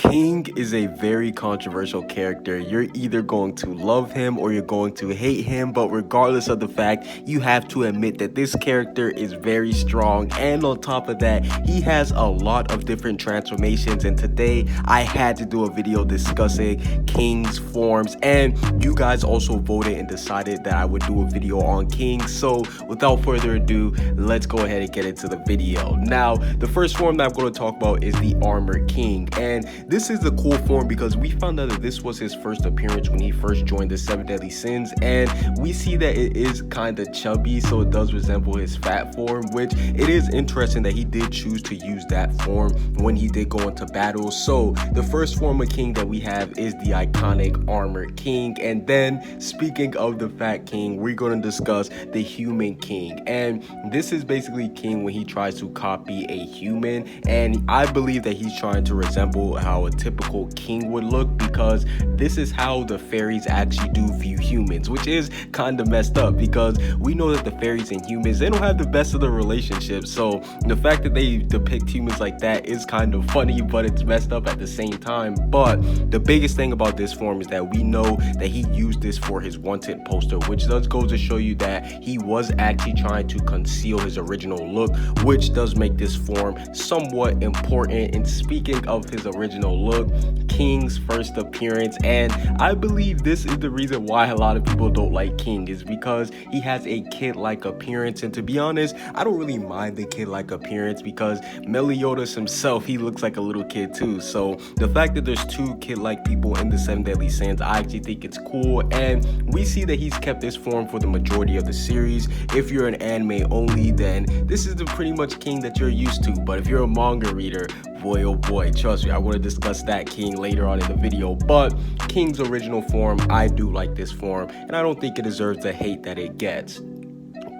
King is a very controversial character. You're either going to love him or you're going to hate him, but regardless of the fact, you have to admit that this character is very strong, and on top of that, he has a lot of different transformations, and today I had to do a video discussing King's forms, and you guys also voted and decided that I would do a video on King. So without further ado, let's go ahead and get into the video. Now, the first form that I'm going to talk about is the Armored King, and this is the cool form because we found out that this was his first appearance when he first joined the 7 Deadly Sins, and we see that it is kind of chubby, so it does resemble his fat form, which it is interesting that he did choose to use that form when he did go into battle. So the first form of King that we have is the iconic Armored King, and then speaking of the Fat King, we're going to discuss the Human King, and this is basically King when he tries to copy a human, and I believe that he's trying to resemble how a typical king would look, because this is how the fairies actually do view humans, which is kind of messed up because we know that the fairies and humans, they don't have the best of the relationships. So the fact that they depict humans like that is kind of funny, but it's messed up at the same time. But the biggest thing about this form is that we know that he used this for his wanted poster, which does go to show you that he was actually trying to conceal his original look, which does make this form somewhat important. And speaking of his original look, King's first appearance, and I believe this is the reason why a lot of people don't like King, is because he has a kid-like appearance. And to be honest, I don't really mind the kid-like appearance because Meliodas himself, he looks like a little kid too. So the fact that there's two kid-like people in the 7 Deadly Sins, I actually think it's cool, and we see that he's kept this form for the majority of the series. If you're an anime only, then this is the pretty much King that you're used to, but if you're a manga reader, boy oh boy, trust me, I want to discuss that King later on in the video. But King's original form, I do like this form, and I don't think it deserves the hate that it gets.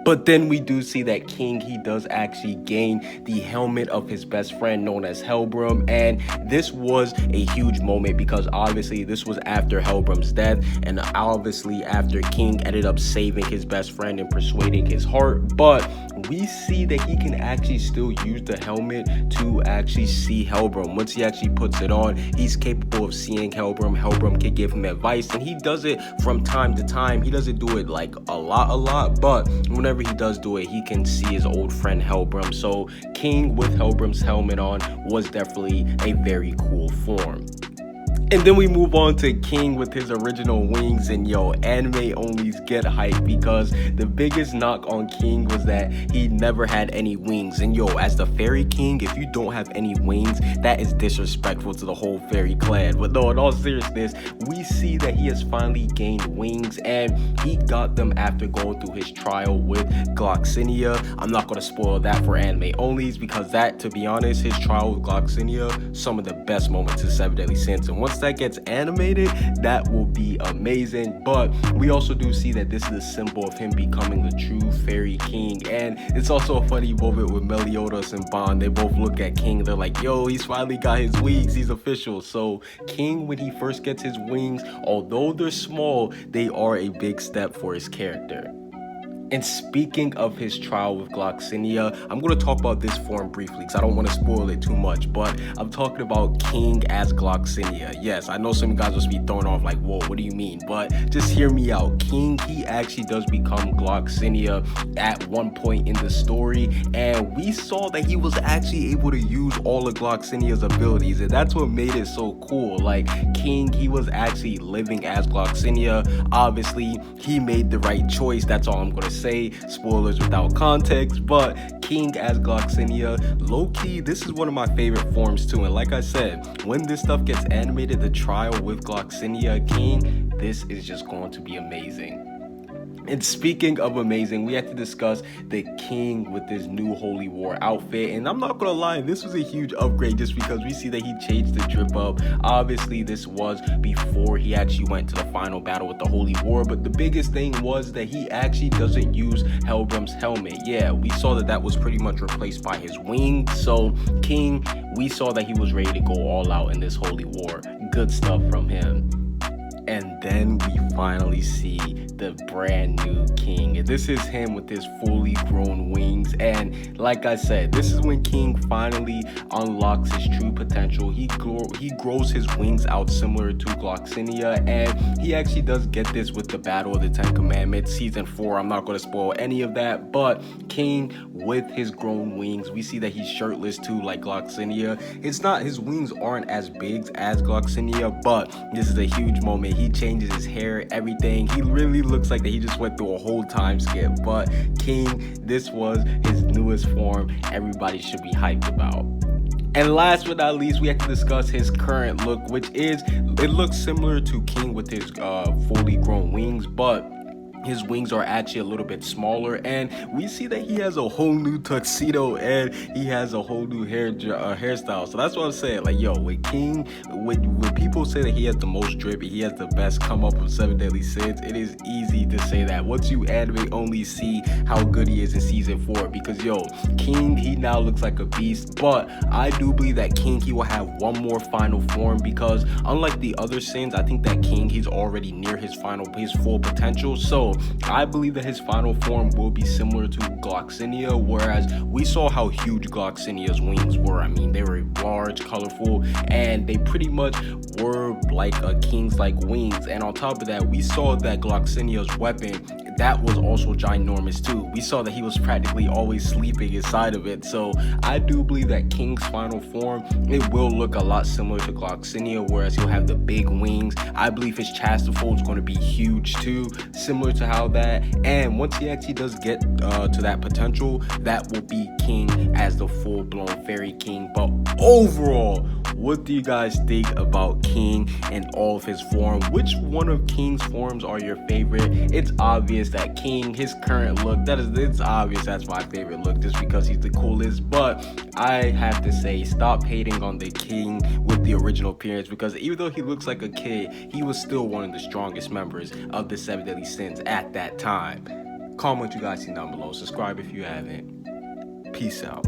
But then we do see that King, he does actually gain the helmet of his best friend known as Helbram, and this was a huge moment because obviously this was after Helbram's death, and obviously after King ended up saving his best friend and persuading his heart. But we see that he can actually still use the helmet to actually see Helbram. Once he actually puts it on, he's capable of seeing Helbram. Helbram can give him advice, and he does it from time to time. He doesn't do it like a lot, but whenever he does do it, he can see his old friend Helbram. So King with Helbram's helmet on was definitely a very cool form. And then we move on to King with his original wings, and yo, anime onlys get hyped because the biggest knock on King was that he never had any wings. And yo, as the Fairy King, if you don't have any wings, that is disrespectful to the whole fairy clan. But no, in all seriousness, we see that he has finally gained wings, and he got them after going through his trial with Gloxinia. I'm not going to spoil that for anime onlys because that, to be honest, his trial with Gloxinia, some of the best moments in 7 Deadly Sins. And once that gets animated, that will be amazing. But we also do see that this is a symbol of him becoming the true Fairy King, and it's also a funny moment with Meliodas and Bond. They both look at King, they're like, yo, he's finally got his wings, he's official. So King, when he first gets his wings, although they're small, they are a big step for his character. And speaking of his trial with Gloxinia, I'm going to talk about this form briefly because I don't want to spoil it too much, but I'm talking about King as Gloxinia. Yes, I know some guys will be thrown off like, whoa, what do you mean? But just hear me out. King, he actually does become Gloxinia at one point in the story, and we saw that he was actually able to use all of Gloxinia's abilities, and that's what made it so cool. Like, King, he was actually living as Gloxinia. Obviously, he made the right choice. That's all I'm going to say, spoilers without context. But King as Gloxinia, low-key, this is one of my favorite forms too, and like I said, when this stuff gets animated, the trial with Gloxinia King, this is just going to be amazing. And speaking of amazing, we have to discuss the King with his new Holy War outfit. And I'm not gonna lie, this was a huge upgrade just because we see that he changed the drip up. Obviously, this was before he actually went to the final battle with the Holy War. But the biggest thing was that he actually doesn't use Helbram's helmet. Yeah, we saw that that was pretty much replaced by his wings. So King, we saw that he was ready to go all out in this Holy War. Good stuff from him. And then we finally see the brand new King. And this is him with his fully grown wings. And like I said, this is when King finally unlocks his true potential. He grows his wings out similar to Gloxinia, and he actually does get this with the Battle of the Ten Commandments season 4. I'm not going to spoil any of that, but King with his grown wings, we see that he's shirtless too, like Gloxinia. His wings aren't as big as Gloxinia, but this is a huge moment. He changes his hair, everything. He really looks like that he just went through a whole time skip. But King, this was his newest form. Everybody should be hyped about. And last but not least, we have to discuss his current look, which is, it looks similar to King with his fully grown wings, but his wings are actually a little bit smaller, and we see that he has a whole new tuxedo and he has a whole new hairstyle. So that's what I'm saying. Like, yo, with King, when people say that he has the most drippy, he has the best come up of 7 Deadly Sins, it is easy to say that once you anime only see how good he is in season 4. Because yo, King, he now looks like a beast. But I do believe that King, he will have one more final form, because unlike the other Sins, I think that King, he's already near his full potential. So I believe that his final form will be similar to Gloxinia, whereas we saw how huge Gloxinia's wings were. I mean, they were large, colorful, and they pretty much were like a King's like wings. And on top of that, we saw that Gloxinia's weapon, that was also ginormous too. We saw that he was practically always sleeping inside of it. So I do believe that King's final form, it will look a lot similar to Gloxinia, whereas he'll have the big wings. I believe his Chastifold is going to be huge too, similar to how that. And once he actually does get to that potential, that will be King as the full-blown Fairy King. But overall, what do you guys think about King and all of his form? Which one of King's forms are your favorite? It's obvious that King, his current look, it's obvious that's my favorite look, just because he's the coolest. But I have to say, stop hating on the King with the original appearance, because even though he looks like a kid, he was still one of the strongest members of the 7 Deadly Sins at that time. Comment what you guys see down below. Subscribe if you haven't. Peace out.